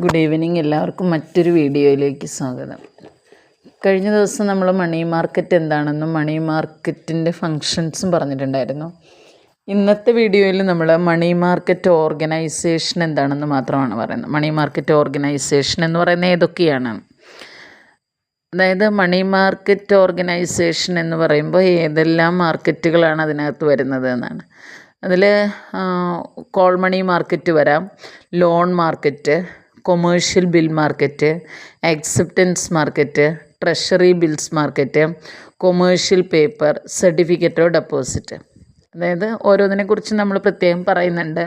Good evening. എല്ലാവർക്കും മറ്റൊരു വീഡിയോയിലേക്ക് സ്വാഗതം. കഴിഞ്ഞ ദിവസം നമ്മൾ മണി മാർക്കറ്റ് എന്താണെന്നും മണി മാർക്കറ്റിൻ്റെ ഫങ്ഷൻസും പറഞ്ഞിട്ടുണ്ടായിരുന്നു. ഇന്നത്തെ വീഡിയോയിൽ നമ്മൾ മണി മാർക്കറ്റ് ഓർഗനൈസേഷൻ എന്താണെന്ന് മാത്രമാണ് പറയുന്നത്. മണി മാർക്കറ്റ് ഓർഗനൈസേഷൻ എന്ന് പറയുന്നത് ഏതൊക്കെയാണ്? അതായത് മണി മാർക്കറ്റ് ഓർഗനൈസേഷൻ എന്ന് പറയുമ്പോൾ ഏതെല്ലാം മാർക്കറ്റുകളാണ് അതിനകത്ത് വരുന്നത് എന്നാണ്. അതിൽ കോൾ മണി മാർക്കറ്റ് വരാം, loan market, commercial bill market, acceptance market, treasury bills market, commercial paper, certificate of deposit. അതായത് ഓരോന്നിനെക്കുറിച്ച് നമ്മൾ പ്രത്യേകം പറയുന്നുണ്ട്.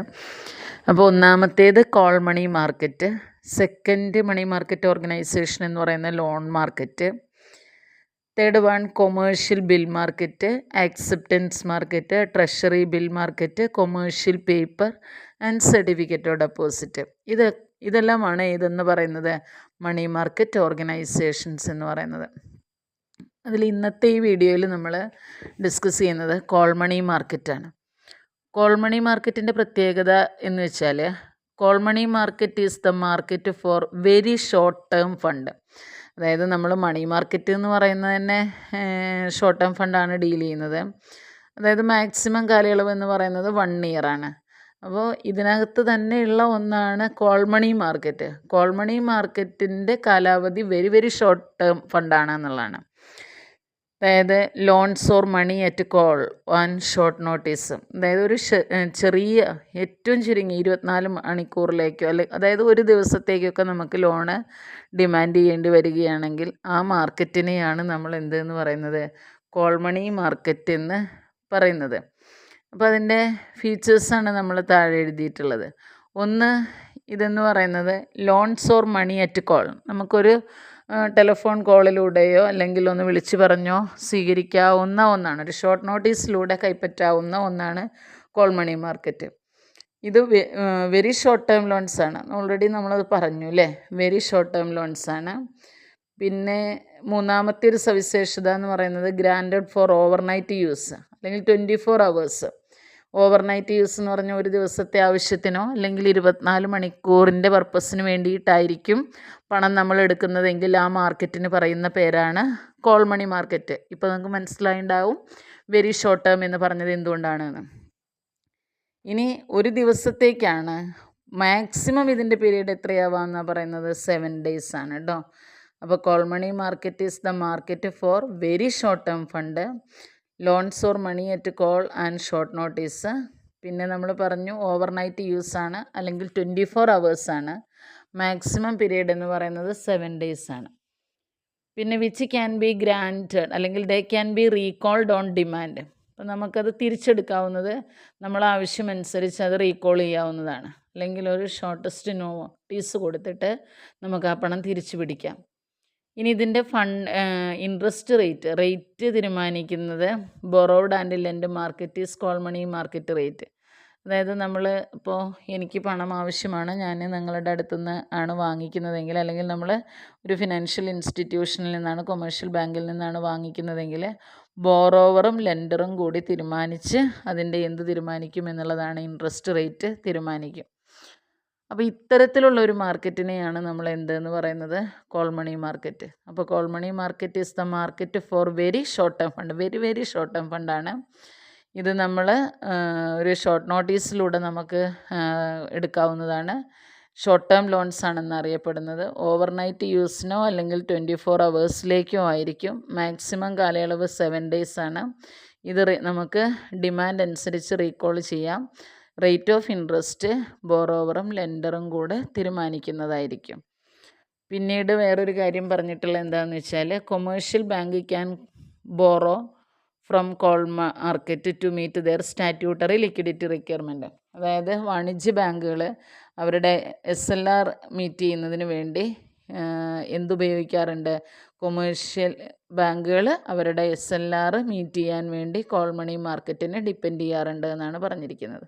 അപ്പോൾ ഒന്നാമത്തേത് call money market, second money market organisation എന്ന് പറയുന്ന loan market, third one commercial bill market, acceptance market, treasury bill market, commercial paper and certificate of deposit. ഇതെല്ലാമാണ് ഇതെന്ന് പറയുന്നത് മണി മാർക്കറ്റ് ഓർഗനൈസേഷൻസ് എന്ന് പറയുന്നത്. അതിൽ ഇന്നത്തെ ഈ വീഡിയോയിൽ നമ്മൾ ഡിസ്കസ് ചെയ്യുന്നത് കോൾ മണി മാർക്കറ്റാണ്. കോൾ മണി മാർക്കറ്റിൻ്റെ പ്രത്യേകത എന്ന് വെച്ചാൽ call money market is the market for very short term fund. അതായത് നമ്മൾ മണി മാർക്കറ്റ് എന്ന് പറയുന്നത് തന്നെ ഷോർട്ട് ടേം ഫണ്ടാണ് ഡീൽ ചെയ്യുന്നത്. അതായത് മാക്സിമം കാലയളവ് എന്ന് പറയുന്നത് 1 ഇയർ ആണ്. അപ്പോൾ ഇതിനകത്ത് തന്നെയുള്ള ഒന്നാണ് call money market. Call money മാർക്കറ്റിൻ്റെ കാലാവധി വെരി വെരി ഷോർട്ട് ടേം ഫണ്ടാണ് എന്നുള്ളതാണ്. അതായത് loans or money at call on short notice. അതായത് ഒരു ചെറിയ ഏറ്റവും ചുരുങ്ങി 24 മണിക്കൂറിലേക്കോ അതായത് ഒരു ദിവസത്തേക്കൊക്കെ നമുക്ക് ലോണ് ഡിമാൻഡ് ചെയ്യേണ്ടി വരികയാണെങ്കിൽ ആ മാർക്കറ്റിനെയാണ് നമ്മൾ എന്തെന്ന് പറയുന്നത്, കോൾ മണി മാർക്കറ്റ് എന്ന് പറയുന്നത്. അപ്പോൾ അതിൻ്റെ ഫീച്ചേഴ്സാണ് നമ്മൾ താഴെ എഴുതിയിട്ടുള്ളത്. ഒന്ന്, ഇതെന്ന് പറയുന്നത് loans or money at call. നമുക്കൊരു ടെലിഫോൺ കോളിലൂടെയോ അല്ലെങ്കിൽ ഒന്ന് വിളിച്ച് പറഞ്ഞോ സ്വീകരിക്കാവുന്ന ഒന്നാണ്, ഒരു ഷോർട്ട് നോട്ടീസിലൂടെ കൈപ്പറ്റാവുന്ന ഒന്നാണ് കോൾ മണി മാർക്കറ്റ്. ഇത് വെരി ഷോർട്ട് ടേം ലോൺസ് ആണ്. ഓൾറെഡി നമ്മളത് പറഞ്ഞു അല്ലേ, വെരി ഷോർട്ട് ടേം ലോൺസ് ആണ്. പിന്നെ മൂന്നാമത്തെ ഒരു സവിശേഷത എന്ന് പറയുന്നത് ഗ്രാൻഡഡ് ഫോർ ഓവർനൈറ്റ് യൂസ് അല്ലെങ്കിൽ 24 hours. ഓവർനൈറ്റ് യൂസ് എന്ന് പറഞ്ഞാൽ ഒരു ദിവസത്തെ ആവശ്യത്തിനോ അല്ലെങ്കിൽ 24 മണിക്കൂറിൻ്റെ പർപ്പസിന് വേണ്ടിയിട്ടായിരിക്കും പണം നമ്മൾ എടുക്കുന്നതെങ്കിൽ ആ മാർക്കറ്റിന് പറയുന്ന പേരാണ് കോൾ മണി മാർക്കറ്റ്. ഇപ്പോൾ നമുക്ക് മനസ്സിലായിട്ടുണ്ടാവും വെരി ഷോർട്ട് ടേം എന്ന് പറഞ്ഞത് എന്തുകൊണ്ടാണെന്ന്. ഇനി ഒരു ദിവസത്തേക്കാണ് മാക്സിമം ഇതിൻ്റെ പീരീഡ് എത്രയാവാമെന്നാണ് പറയുന്നത്, 7 days ആണ് കേട്ടോ. അപ്പോൾ call money market is the market for very short term fund, loans or money at call and short notice. പിന്നെ നമ്മൾ പറഞ്ഞു ഓവർനൈറ്റ് യൂസ് ആണ് അല്ലെങ്കിൽ 24 hours ആണ്. മാക്സിമം പീരീഡ് എന്ന് പറയുന്നത് 7 days ആണ്. പിന്നെ വിച്ച് ക്യാൻ ബി ഗ്രാൻറ്റഡ് അല്ലെങ്കിൽ they can be recalled on demand. അപ്പോൾ നമുക്കത് തിരിച്ചെടുക്കാവുന്നത് നമ്മൾ ആവശ്യമനുസരിച്ച് അത് റീകോൾ ചെയ്യാവുന്നതാണ്. അല്ലെങ്കിൽ ഒരു ഷോർട്ടസ്റ്റ് നോട്ടീസ് കൊടുത്തിട്ട് നമുക്ക് ആ പണം തിരിച്ചു പിടിക്കാം. ഇനി ഇതിൻ്റെ ഇൻട്രസ്റ്റ് റേറ്റ് തീരുമാനിക്കുന്നത് borrowed and lend market is call money market rate. അതായത് നമ്മൾ ഇപ്പോൾ എനിക്ക് പണം ആവശ്യമാണ്, ഞാൻ നിങ്ങളുടെ അടുത്തുനിന്ന് ആണ് വാങ്ങിക്കുന്നതെങ്കിൽ അല്ലെങ്കിൽ നമ്മൾ ഒരു ഫിനാൻഷ്യൽ ഇൻസ്റ്റിറ്റ്യൂഷനിൽ നിന്നാണ്, കൊമേഴ്ഷ്യൽ ബാങ്കിൽ നിന്നാണ് വാങ്ങിക്കുന്നതെങ്കിൽ ബോറോവറും ലെൻഡറും കൂടി തീരുമാനിച്ച് അതിൻ്റെ എന്ത് തീരുമാനിക്കും എന്നുള്ളതാണ്, ഇൻട്രസ്റ്റ് റേറ്റ് തീരുമാനിക്കും. അപ്പോൾ ഇത്തരത്തിലുള്ള ഒരു മാർക്കറ്റിനെയാണ് നമ്മൾ എന്തെന്ന് പറയുന്നത്, കോൾ മണി മാർക്കറ്റ്. അപ്പോൾ call money market is the market for very short term fund, very very short term ഫണ്ടാണ്. ഇത് നമ്മൾ ഒരു ഷോർട്ട് നോട്ടീസിലൂടെ നമുക്ക് എടുക്കാവുന്നതാണ്. ഷോർട്ട് ടേം ലോൺസ് ആണെന്ന് അറിയപ്പെടുന്നത്. ഓവർനൈറ്റ് യൂസിനോ അല്ലെങ്കിൽ 24 hours ആയിരിക്കും. മാക്സിമം കാലയളവ് 7 days ആണ്. ഇത് നമുക്ക് ഡിമാൻഡ് അനുസരിച്ച് റീകോൾ ചെയ്യാം. റേറ്റ് ഓഫ് ഇൻട്രസ്റ്റ് ബോറോവറും ലെൻഡറും കൂടെ തീരുമാനിക്കുന്നതായിരിക്കും. പിന്നീട് വേറൊരു കാര്യം പറഞ്ഞിട്ടുള്ള എന്താണെന്ന് വെച്ചാൽ commercial bank can borrow from call market to meet their statutory liquidity requirement. അതായത് വാണിജ്യ ബാങ്കുകൾ അവരുടെ SLR മീറ്റ് ചെയ്യുന്നതിന് വേണ്ടി എന്തുപയോഗിക്കാറുണ്ട്, കൊമേഴ്ഷ്യൽ ബാങ്കുകൾ അവരുടെ SLR മീറ്റ് ചെയ്യാൻ വേണ്ടി കോൾ മണി മാർക്കറ്റിനെ ഡിപ്പെൻഡ് ചെയ്യാറുണ്ട് എന്നാണ് പറഞ്ഞിരിക്കുന്നത്.